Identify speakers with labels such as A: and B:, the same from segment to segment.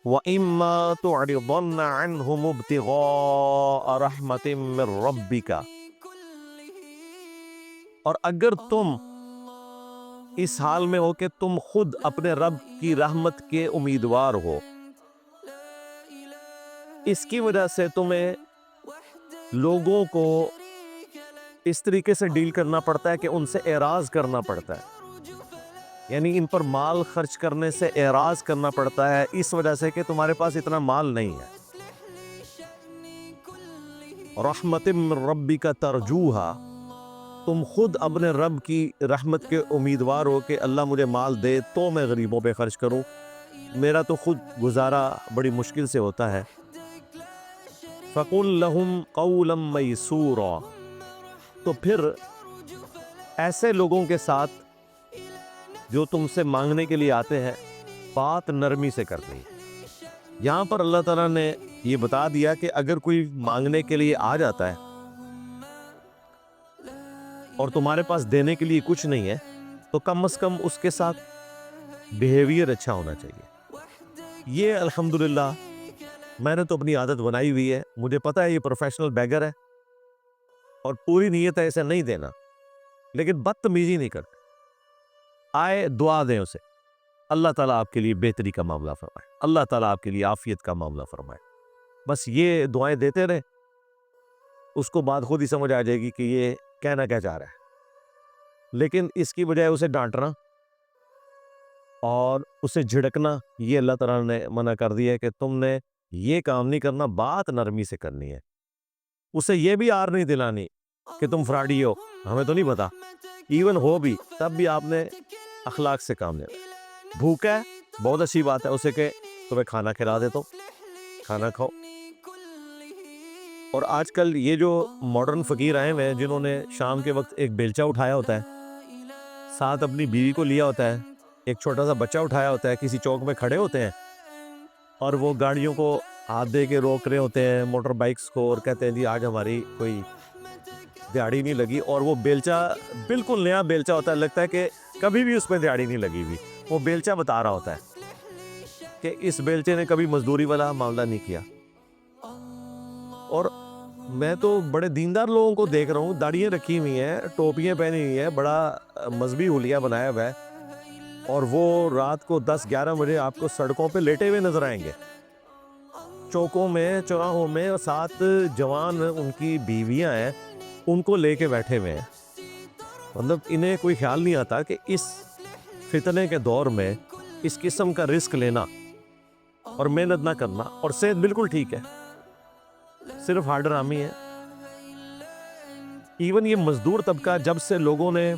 A: व इम्मा तुअरिदन्ना अन्हुम इब्तिगा रहमतिम मिर रब्बिका, और अगर तुम इस हाल में हो कि तुम खुद अपने रब की रहमत के उम्मीदवार हो, इसकी वजह से तुम्हें लोगों को इस तरीके से डील करना पड़ता है कि उनसे एराज करना पड़ता है, यानी इन पर माल खर्च करने से एराज करना पड़ता है, इस वजह से कि तुम्हारे पास इतना माल नहीं है। रहमतिम मिर रब्बिका तरजूहा, तुम खुद अपने रब की रहमत के उम्मीदवार हो कि अल्लाह मुझे माल दे तो मैं गरीबों पे खर्च करूं, मेरा तो खुद गुजारा बड़ी मुश्किल से होता है। फ़कुल लहुम क़ौलन मयसूरा, तो फिर ऐसे लोगों के साथ जो तुमसे मांगने के लिए आते हैं, बात नरमी से करनी है। यहाँ पर अल्लाह ताला ने ये बता दिया कि अगर कोई मांगने के लिए आ जाता है और तुम्हारे पास देने के लिए कुछ नहीं है, तो कम से कम उसके साथ बिहेवियर अच्छा होना चाहिए। ये अल्हम्दुलिल्लाह मैंने तो अपनी आदत बनाई हुई है। मुझे पता है ये प्रोफेशनल बेगर है और पूरी नीयत है इसे नहीं देना, लेकिन बदतमीजी नहीं करते। आए दुआ दें उसे, अल्लाह ताला आपके लिए बेहतरी का मामला फरमाए, अल्लाह ताला आपके लिए आफियत का मामला फरमाए। बस ये दुआएं देते रहे, उसको बात खुद ही समझ आ जाएगी कि ये कहना क्या चाह रहा है। लेकिन इसकी बजाय उसे डांटना और उसे झिड़कना, ये अल्लाह ताला ने मना कर दिया है कि तुमने ये काम नहीं करना, बात नरमी से करनी है। उसे ये भी आर नहीं दिलानी कि तुम फ्रॉडी हो, हमें तो नहीं पता। इवन हो भी तब भी आपने अखलाक से काम लेना है। भूखा है, बहुत अच्छी बात है, उसे के तुम्हें खाना खिला दे तो खाना खाओ। और आजकल ये जो मॉडर्न फकीर आए हुए हैं जिन्होंने शाम के वक्त एक बेलचा उठाया होता है, साथ अपनी बीवी को लिया होता है, एक छोटा सा बच्चा उठाया होता है, किसी चौक में खड़े होते हैं और वो गाड़ियों को हाथ दे के रोक रहे होते हैं, मोटर बाइक्स को, और कहते हैं जी आज हमारी कोई दिहाड़ी नहीं लगी। और वो बेलचा बिल्कुल नया बेलचा होता है, लगता है कि कभी भी उसमें दिहाड़ी नहीं लगी हुई। वो बेलचा बता रहा होता है कि इस बेलचे ने कभी मजदूरी वाला मामला नहीं किया। और मैं तो बड़े दीनदार लोगों को देख रहा हूँ, दाढ़ियाँ रखी हुई हैं, टोपियाँ पहनी हुई हैं, बड़ा मजहबी हुलिया बनाया हुआ है, और वो रात को 10-11 बजे आपको सड़कों पे लेटे हुए नजर आएंगे, चौकों में, चौराहों में, और साथ जवान उनकी बीवियां हैं, उनको लेके बैठे हुए हैं। मतलब इन्हें कोई ख्याल नहीं आता कि इस फितने के दौर में इस किस्म का रिस्क लेना और मेहनत ना करना, और सेहत बिल्कुल ठीक है, सिर्फ हार्ड रामी है। इवन ये मजदूर तबका जब से लोगों ने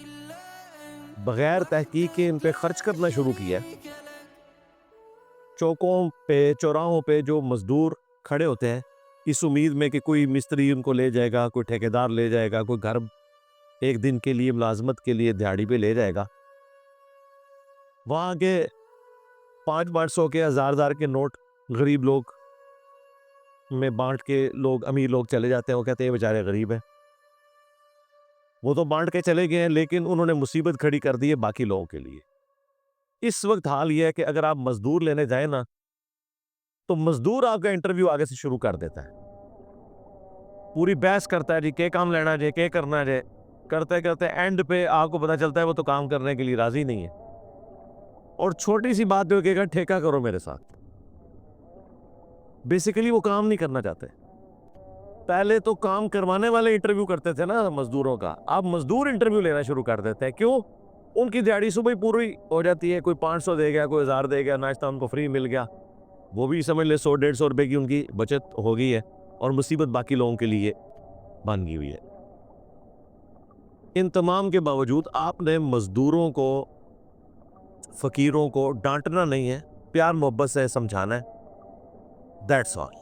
A: बगैर तहकीक के इन पे खर्च करना शुरू किया, चौकों पे, चौराहों पे जो मजदूर खड़े होते हैं इस उम्मीद में कि कोई मिस्त्री उनको ले जाएगा, कोई ठेकेदार ले जाएगा, कोई घर एक दिन के लिए मुलाजमत के लिए दिहाड़ी पे ले जाएगा, वहाँ के 500-500 के, 1000 के नोट गरीब लोग में बांट के लोग, अमीर लोग चले जाते हैं। वो कहते हैं बेचारे गरीब हैं, वो तो बांट के चले गए हैं, लेकिन उन्होंने मुसीबत खड़ी कर दी है बाकी लोगों के लिए। इस वक्त हाल ये है कि अगर आप मजदूर लेने जाए ना, तो मजदूर आपका इंटरव्यू आगे से शुरू कर देता है, पूरी बहस करता है जी क्या काम लेना है, क्या करना है, करते करते एंड पे आपको पता चलता है वो तो काम करने के लिए राजी नहीं है, और छोटी सी बात जो कहेगा ठेका करो मेरे साथ। बेसिकली वो काम नहीं करना चाहते। पहले तो काम करवाने वाले इंटरव्यू करते थे ना मजदूरों का, अब मजदूर इंटरव्यू लेना शुरू कर देते हैं। क्यों? उनकी दिहाड़ी सुबह ही पूरी हो जाती है, कोई 500 दे गया, कोई 1000 दे गया, नाश्ता उनको फ्री मिल गया, वो भी समझ ले 100-150 रुपए की उनकी बचत हो गई है, और मुसीबत बाकी लोगों के लिए बन गई हुई है। इन तमाम के बावजूद आपने मजदूरों को, फकीरों को डांटना नहीं है, प्यार मोहब्बत से समझाना है, दैट्स ऑल।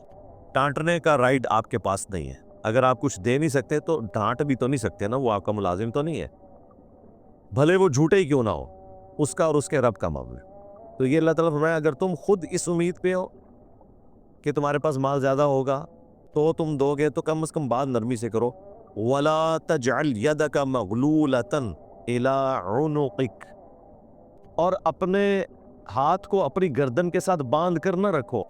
A: डांटने का राइट आपके पास नहीं है। अगर आप कुछ दे नहीं सकते तो डांट भी तो नहीं सकते ना, वो आपका मुलाजिम तो नहीं है, भले वो झूठे ही क्यों ना हो, उसका और उसके रब का मामला। तो ये अल्लाह ताला फरमाया अगर तुम खुद इस उम्मीद पे हो कि तुम्हारे पास माल ज्यादा होगा तो तुम दोगे, तो कम से कम बात नरमी से करो। वला तजअल यदका मगलूलतन इला उनुकिक, और अपने हाथ को अपनी गर्दन के साथ बांध कर न रखो।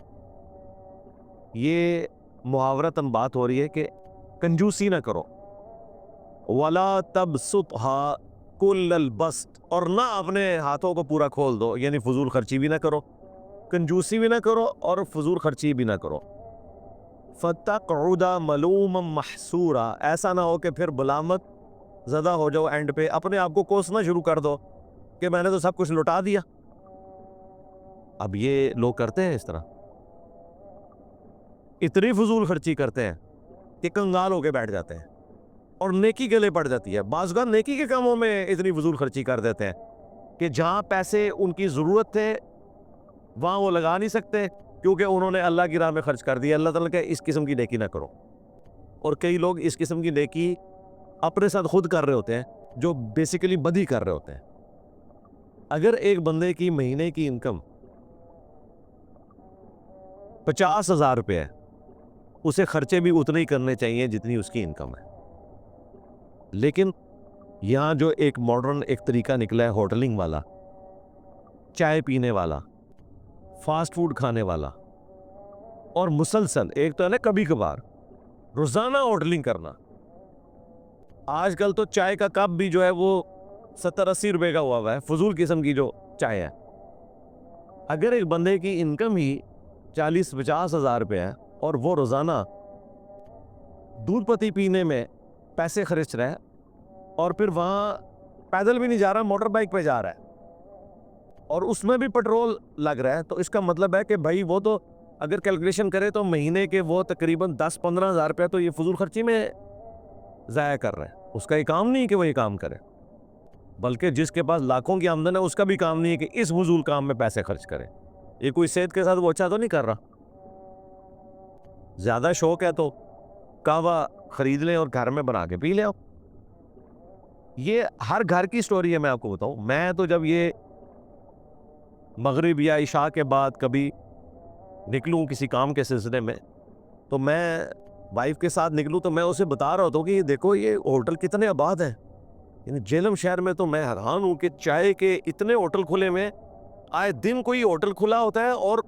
A: ये मुहावरतन बात हो रही है कि कंजूसी ना करो। वला तबसुतहा कुल्लल बस्ट, और ना अपने हाथों को पूरा खोल दो, यानी फजूल खर्ची भी ना करो, कंजूसी भी ना करो और फजूल खर्ची भी ना करो। फतक़उदा मलूमम महसूरा, ऐसा ना हो कि फिर बुलामत ज़दा हो जाओ, एंड पे अपने आप को कोसना शुरू कर दो कि मैंने तो सब कुछ लुटा दिया। अब ये लोग करते हैं इस तरह, इतनी फजूल खर्ची करते हैं कि कंगाल होके बैठ जाते हैं और नेकी गले पड़ जाती है। बाज़ नेकी के कामों में इतनी फजूल खर्ची कर देते हैं कि जहाँ पैसे उनकी ज़रूरत है वहाँ वो लगा नहीं सकते, क्योंकि उन्होंने अल्लाह की राह में खर्च कर दिया। अल्लाह ताला कहता है इस किस्म की नेकी ना करो। और कई लोग इस किस्म की नेकी अपने साथ खुद कर रहे होते हैं, जो बेसिकली बदी कर रहे होते हैं। अगर एक बंदे की महीने की इनकम 50,000 रुपये है, उसे खर्चे भी उतने ही करने चाहिए जितनी उसकी इनकम है। लेकिन यहाँ जो एक मॉडर्न एक तरीका निकला है, होटलिंग वाला, चाय पीने वाला, फास्ट फूड खाने वाला, और मुसलसल एक तो है ना कभी कभार, रोजाना होटलिंग करना। आजकल तो चाय का कप भी जो है वो 70-80 रुपए का हुआ है, फजूल किस्म की जो चाय है। अगर एक बंदे की इनकम ही 40-50 हज़ार रुपये है और वो रोजाना दूध पत्ती पीने में पैसे खर्च रहा है, और फिर वहाँ पैदल भी नहीं जा रहा, मोटर बाइक पे जा रहा है, और उसमें भी पेट्रोल लग रहा है, तो इसका मतलब है कि भाई वो तो अगर कैलकुलेशन करे तो महीने के वो तकरीबन 10-15 हज़ार रुपये तो ये फजूल खर्ची में ज़ाया कर रहे हैं। उसका ये काम नहीं है कि वो ये काम करे, बल्कि जिसके पास लाखों की आमदन है उसका भी काम नहीं है कि इस फजूल काम में पैसे खर्च करे। ये कोई सेहत के साथ वो अच्छा तो नहीं कर रहा। ज़्यादा शौक है तो कहवा खरीद लें और घर में बना के पी लें। ये हर घर की स्टोरी है। मैं आपको बताऊं, मैं तो जब ये मगरिब या इशा के बाद कभी निकलूं किसी काम के सिलसिले में, तो मैं वाइफ के साथ निकलूं तो मैं उसे बता रहा होता हूँ कि देखो ये होटल कितने आबाद हैं। यानी जेलम शहर में तो मैं हैरान हूँ कि चाय के इतने होटल खुले में, आए दिन कोई होटल खुला होता है और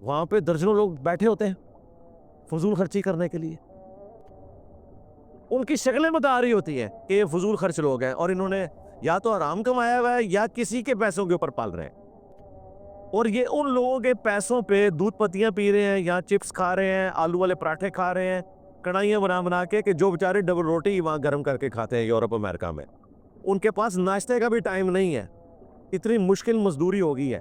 A: वहाँ पे दर्जनों लोग बैठे होते हैं फजूल खर्ची करने के लिए। उनकी शक्लें बता रही होती है कि ये फजूल खर्च लोग हैं और इन्होंने या तो आराम कमाया हुआ है या किसी के पैसों के ऊपर पाल रहे हैं, और ये उन लोगों के पैसों पे दूध पत्तियां पी रहे हैं या चिप्स खा रहे हैं, आलू वाले पराठे खा रहे हैं, कढ़ाइयाँ बना बना के, कि जो बेचारे डबल रोटी वहाँ गर्म करके खाते हैं यूरोप अमेरिका में। उनके पास नाश्ते का भी टाइम नहीं है, इतनी मुश्किल मजदूरी हो गई है।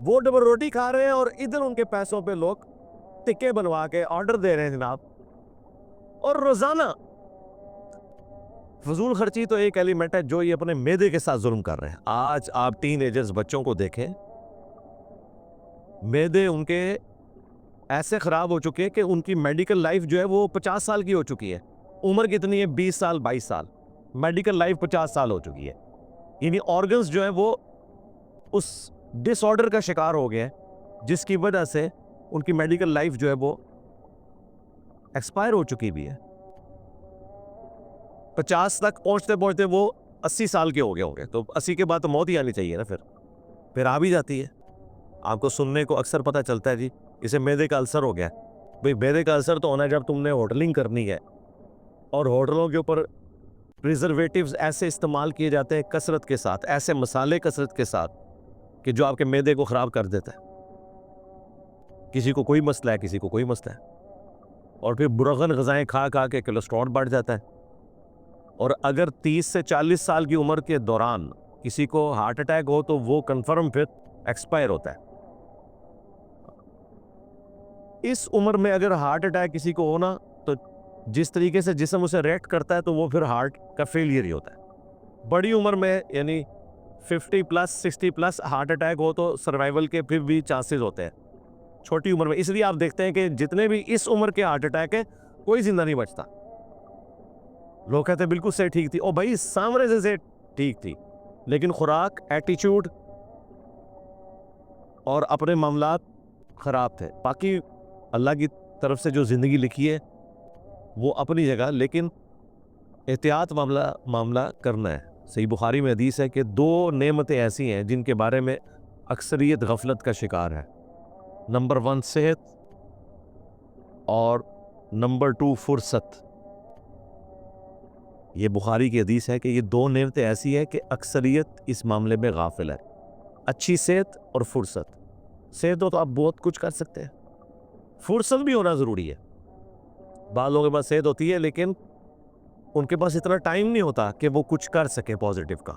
A: वो डबल रोटी खा रहे हैं और इधर उनके पैसों पे लोग टिक्के बनवा के ऑर्डर दे रहे हैं जनाब। और रोजाना फजूल खर्ची तो एक एलिमेंट है जो ये अपने मेदे के साथ जुल्म कर रहे हैं। आज आप टीनेजर्स बच्चों को देखें, मेदे उनके ऐसे खराब हो चुके हैं कि उनकी मेडिकल लाइफ जो है वो 50 साल की हो चुकी है। उम्र कितनी है? 20 साल 22 साल, मेडिकल लाइफ 50 साल हो चुकी है। यानी ऑर्गन्स जो है वो उस डिसऑर्डर का शिकार हो गए हैं जिसकी वजह से उनकी मेडिकल लाइफ जो है वो एक्सपायर हो चुकी भी है। 50 तक पहुंचते पहुंचते वो 80 साल के हो गए होंगे, तो 80 के बाद तो मौत ही आनी चाहिए ना। फिर आ भी जाती है। आपको सुनने को अक्सर पता चलता है जी इसे मैदे का अल्सर हो गया। भाई मैदे का अल्सर तो होना है जब तुमने होटलिंग करनी है और होटलों के ऊपर प्रिजर्वेटिव्स ऐसे इस्तेमाल किए जाते हैं कसरत के साथ, ऐसे मसाले कसरत के साथ कि जो आपके मैदे को ख़राब कर देता है। किसी को कोई मसला है, किसी को कोई मसला है, और फिर बुरगन ग़िज़ाएँ खा खा के कोलेस्ट्रॉल बढ़ जाता है। और अगर 30 से 40 साल की उम्र के दौरान किसी को हार्ट अटैक हो तो वो कन्फर्म फिर एक्सपायर होता है। इस उम्र में अगर हार्ट अटैक किसी को होना, तो जिस तरीके से जिस्म उसे रिएक्ट करता है तो वो फिर हार्ट का फेलियर ही होता है। बड़ी उम्र में यानी 50+, 60+ हार्ट अटैक हो तो सर्वाइवल के फिर भी चांसेस होते हैं। छोटी उम्र में इसलिए आप देखते हैं कि जितने भी इस उम्र के हार्ट अटैक है कोई जिंदा नहीं बचता। लोग कहते हैं बिल्कुल से ठीक थी, ओ भाई सामने से ठीक थी, लेकिन खुराक, एटीट्यूड और अपने मामलात ख़राब थे। बाकी अल्लाह की तरफ से जो ज़िंदगी लिखी है वो अपनी जगह, लेकिन एहतियात मामला करना है, सही बुखारी में हदीस है कि दो नेमतें ऐसी हैं जिनके बारे में अक्सरियत गफलत का शिकार है। नंबर 1 सेहत और नंबर 2 फुर्सत। ये बुखारी की हदीस है कि ये दो नेमतें ऐसी हैं कि अक्सरियत इस मामले में गाफिल है। अच्छी सेहत और फुर्सत। सेहत हो तो आप बहुत कुछ कर सकते हैं, फुर्सत भी होना ज़रूरी है। बाद लोगों के पास सेहत होती है लेकिन उनके पास इतना टाइम नहीं होता कि वो कुछ कर सके पॉजिटिव का।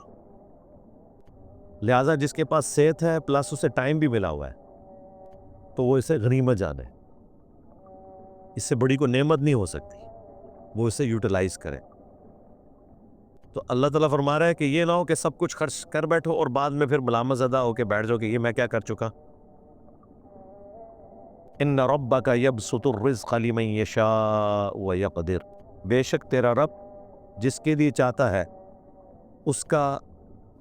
A: लिहाजा जिसके पास सेहत है प्लस उसे टाइम भी मिला हुआ है तो वो इसे गनीमत जाने, इससे बड़ी कोई नेमत नहीं हो सकती, वो इसे यूटिलाइज करे। तो अल्लाह ताला फरमा रहा है कि ये ना हो कि सब कुछ खर्च कर बैठो और बाद में फिर मलामत ज़दा होकर बैठ जाओ कि ये मैं क्या कर चुका। इन्ना रब्बका यबसुतुर रिज़्क़ लिमन यशाअ व यक़दिर, बेशक तेरा रब जिसके लिए चाहता है उसका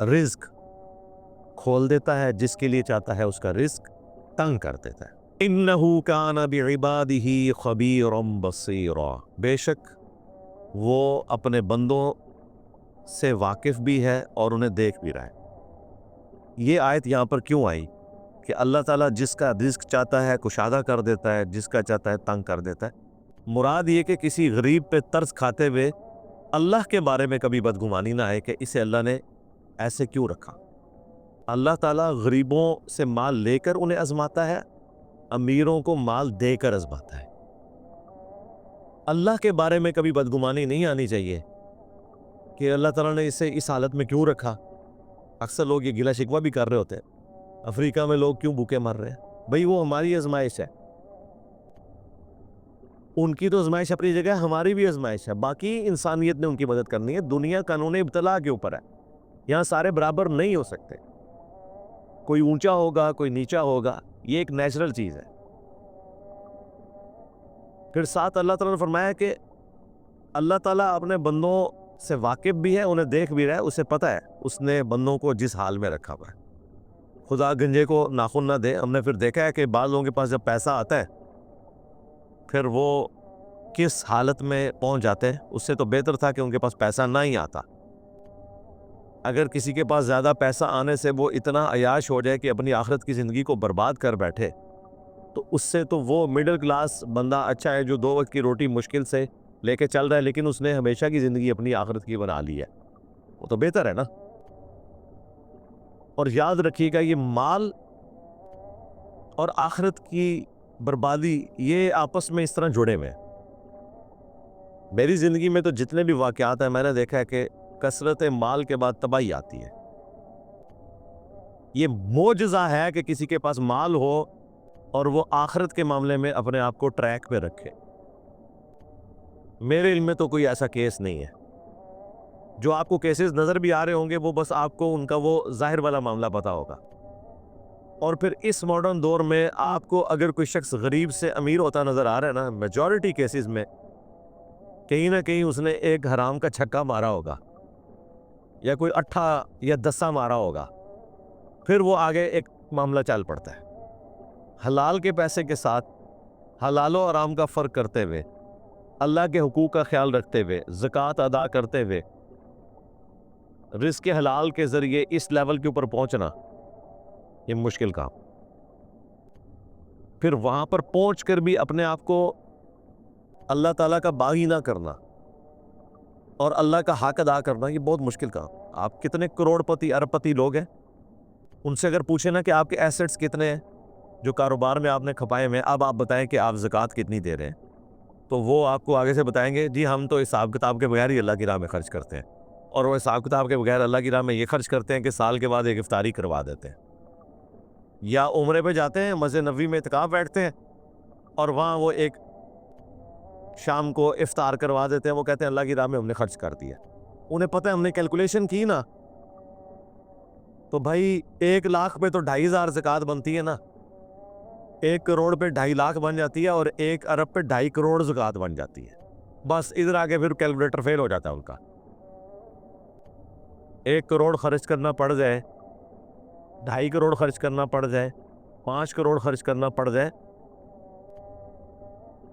A: रिज़्क खोल देता है, जिसके लिए चाहता है उसका रिज़्क तंग कर देता है। इन्नहु कान बिइबादिही खबीरम बसीरा, बेशक वो अपने बंदों से वाकिफ भी है और उन्हें देख भी रहा है। ये आयत यहाँ पर क्यों आई कि अल्लाह ताला जिसका रिज़्क चाहता है कुशादा कर देता है, जिसका चाहता है तंग कर देता है। मुराद ये कि किसी गरीब पे तरस खाते हुए अल्लाह के बारे में कभी बदगुमानी ना आए कि इसे अल्लाह ने ऐसे क्यों रखा। अल्लाह ताला गरीबों से माल लेकर उन्हें आजमाता है, अमीरों को माल देकर आजमाता है। अल्लाह के बारे में कभी बदगुमानी नहीं आनी चाहिए कि अल्लाह ताला ने इसे इस हालत में क्यों रखा। अक्सर लोग ये गिला शिकवा भी कर रहे होते हैं, अफ्रीका में लोग क्यों भूखे मर रहे हैं। भाई वो हमारी आजमाइश है, उनकी तो आजमाइश अपनी जगह, हमारी भी आजमाइश है। बाकी इंसानियत ने उनकी मदद करनी है। दुनिया कानून इब्तला के ऊपर है, यहाँ सारे बराबर नहीं हो सकते, कोई ऊंचा होगा कोई नीचा होगा, ये एक नेचुरल चीज़ है। फिर साथ अल्लाह ताला ने फरमाया कि अल्लाह ताला अपने बंदों से वाकिफ भी है, उन्हें देख भी रहा है, उसे पता है उसने बंदों को जिस हाल में रखा हुआ है। खुदा गंजे को नाखून ना दे। हमने फिर देखा है कि बाज़ लोगों के पास जब पैसा आता है फिर वो किस हालत में पहुंच जाते हैं। उससे तो बेहतर था कि उनके पास पैसा ना ही आता। अगर किसी के पास ज़्यादा पैसा आने से वो इतना अयाश हो जाए कि अपनी आखिरत की ज़िंदगी को बर्बाद कर बैठे, तो उससे तो वो मिडिल क्लास बंदा अच्छा है जो 2 वक्त की रोटी मुश्किल से लेके चल रहा है लेकिन उसने हमेशा की ज़िंदगी अपनी आखिरत की बना ली है। वो तो बेहतर है ना। और याद रखिएगा ये माल और आखिरत की बर्बादी ये आपस में इस तरह जुड़े हुए हैं। मेरी ज़िंदगी में तो जितने भी वाक़यात हैं मैंने देखा है कि कसरत माल के बाद तबाही आती है। ये मोजज़ा है कि किसी के पास माल हो और वो आखिरत के मामले में अपने आप को ट्रैक पे रखे। मेरे इल्म में तो कोई ऐसा केस नहीं है। जो आपको केसेस नज़र भी आ रहे होंगे वो बस आपको उनका वो ज़ाहिर वाला मामला पता होगा। और फिर इस मॉडर्न दौर में आपको अगर कोई शख्स गरीब से अमीर होता नज़र आ रहा है ना, मेजॉरिटी केसेस में कहीं ना कहीं उसने एक हराम का छक्का मारा होगा या कोई अट्ठा या दस्सा मारा होगा, फिर वो आगे एक मामला चल पड़ता है। हलाल के पैसे के साथ हलाल और हराम का फ़र्क करते हुए, अल्लाह के हुकूक का ख्याल रखते हुए, ज़कात अदा करते हुए रिज़्क़ हलाल के ज़रिए इस लेवल के ऊपर पहुंचना ये मुश्किल काम। फिर वहाँ पर पहुँच कर भी अपने आप को अल्लाह ताला का बागी ना करना और अल्लाह का हक अदा करना ये बहुत मुश्किल काम। आप कितने करोड़पति अरबपति लोग हैं, उनसे अगर पूछे ना कि आपके एसेट्स कितने हैं जो कारोबार में आपने खपाए हुए हैं, अब आप बताएं कि आप ज़कात कितनी दे रहे हैं, तो वो आपको आगे से बताएंगे जी हम तो हिसाब किताब के बगैर ही अल्लाह की राह में खर्च करते हैं। और वो हिसाब किताब के बगैर अल्लाह की राह में ये खर्च करते हैं कि साल के बाद एक इफ्तारी करवा देते हैं, या उम्रे पे जाते हैं, मस्जिद नबवी में इत्काफ बैठते हैं और वहाँ वो एक शाम को इफ्तार करवा देते हैं। वो कहते हैं अल्लाह की राह में हमने खर्च कर दिया। उन्हें पता है हमने कैलकुलेशन की ना, तो भाई 1 लाख पे तो 2,500 ज़कात बनती है ना, 1 करोड़ पे 2.5 लाख बन जाती है और 1 अरब पे 2.5 करोड़ ज़कात बन जाती है। बस इधर आके फिर कैलकुलेटर फेल हो जाता है उनका। 1 करोड़ खर्च करना पड़ जाए, 2.5 करोड़ खर्च करना पड़ जाए, 5 करोड़ खर्च करना पड़ जाए,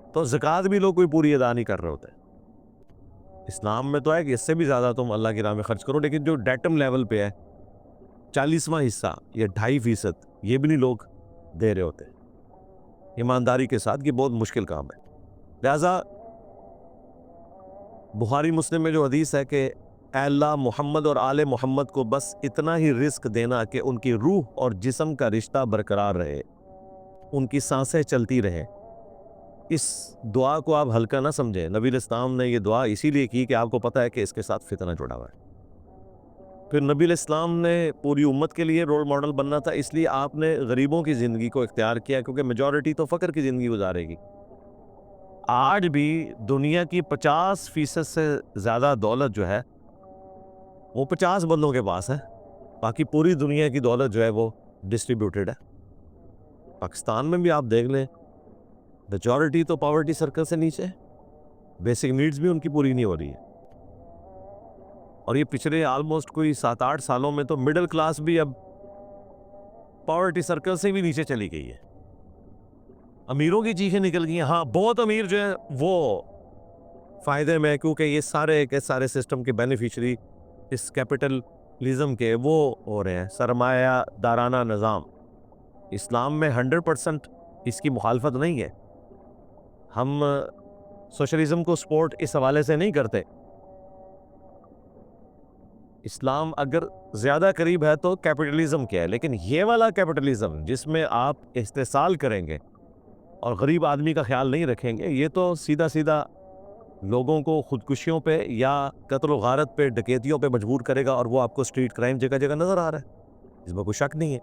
A: तो ज़कात भी लोग कोई पूरी अदा नहीं कर रहे होते। इस्लाम में तो है कि इससे भी ज़्यादा तुम अल्लाह की राह में खर्च करो, लेकिन जो डेटम लेवल पे है 40वां हिस्सा या 2.5% ये भी नहीं लोग दे रहे होते ईमानदारी के साथ। ये बहुत मुश्किल काम है। लिहाजा बुखारी मुस्लिम में जो हदीस है कि ऐ अल्लाह मोहम्मद और आले मोहम्मद को बस इतना ही रिस्क देना कि उनकी रूह और जिस्म का रिश्ता बरकरार रहे, उनकी सांसें चलती रहें। इस दुआ को आप हल्का ना समझें। नबी इस्लाम ने ये दुआ इसीलिए की कि आपको पता है कि इसके साथ फितना जुड़ा हुआ है। फिर नबी इस्लाम ने पूरी उम्मत के लिए रोल मॉडल बनना था, इसलिए आपने गरीबों की ज़िंदगी को इख्तियार किया, क्योंकि मेजॉरिटी तो फ़क्र की ज़िंदगी गुजारेगी। आज भी दुनिया की 50% से ज़्यादा दौलत जो है वो 50 बंदों के पास है। बाकी पूरी दुनिया की दौलत जो है वो डिस्ट्रीब्यूटेड है। पाकिस्तान में भी आप देख लें, मेजॉरिटी तो पॉवर्टी सर्कल से नीचे है, बेसिक नीड्स भी उनकी पूरी नहीं हो रही है। और ये पिछले ऑलमोस्ट कोई 7-8 सालों में तो मिडिल क्लास भी अब पॉवर्टी सर्कल से भी नीचे चली गई है। अमीरों की चीखें निकल गई हैं। हाँ, बहुत अमीर जो है वो फ़ायदे में, क्योंकि ये सारे के सारे सिस्टम के बेनिफिशरी इस कैपिटलिज्म के वो हो रहे हैं, सरमायादाराना निज़ाम। इस्लाम में 100% इसकी मुखालफत नहीं है। हम सोशलिज्म को सपोर्ट इस हवाले से नहीं करते। इस्लाम अगर ज़्यादा करीब है तो कैपिटलिज्म क्या है, लेकिन ये वाला कैपिटलिज्म जिसमें आप इस्तेसाल करेंगे और गरीब आदमी का ख्याल नहीं रखेंगे, ये तो सीधा सीधा लोगों को खुदकुशियों पे या कत्ल गारत पे, डकैतियों पे मजबूर करेगा, और वो आपको स्ट्रीट क्राइम जगह जगह नज़र आ रहा है, इसमें कोई शक नहीं है।